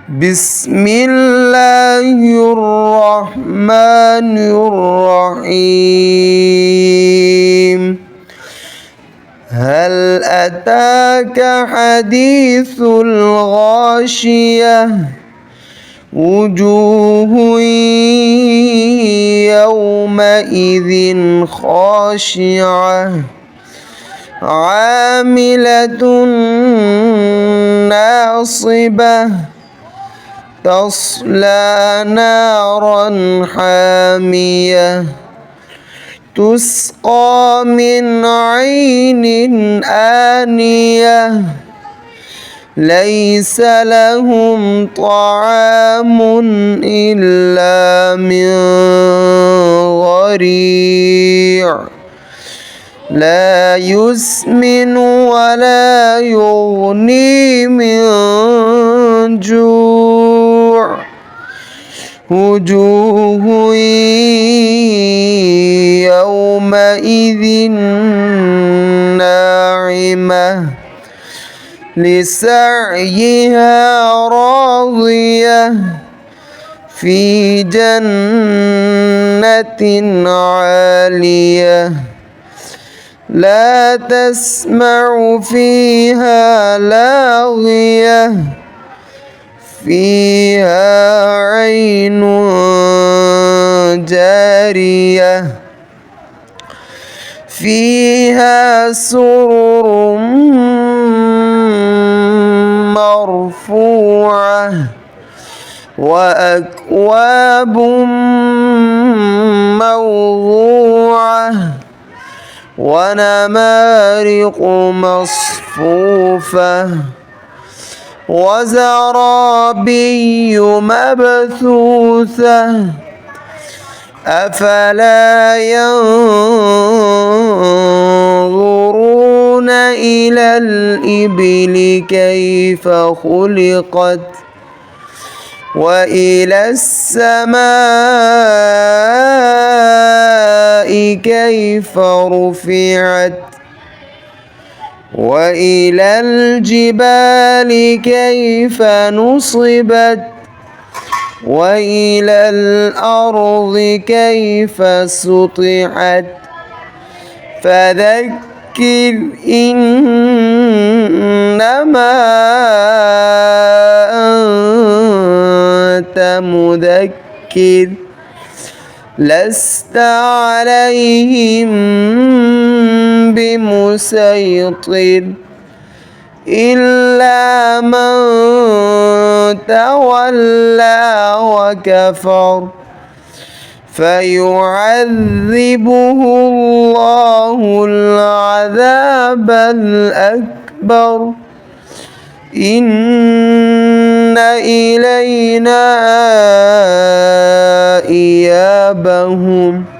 بسم الله الرحمن الرحيم. هل أتاك حديث الغاشية وجوه يومئذ خاشعة عاملة ناصبة تصلى نارا حامية تسقى من عين آنية ليس لهم طعام إلا من ضريع لا يسمن ولا يغني من جوع وجوه يومئذ ناعمة لسعيها راضية في جنة عالية لا تسمع فيها لاغية فيها عين جارية فيها سرر مرفوعة وأكواب موضوعة ونمارق مصفوفة وزرابي مبثوثة أفلا ينظرون إلى الإبل كيف خلقت وإلى السماء كيف رفعت وإلى الجبال كيف نصبت وإلى الأرض كيف سطحت فذكر إنما أنت مذكر لست عليهم بمسيطر إلا من تولى وكفر فيعذبه الله العذاب الأكبر إن إلينا إيابهم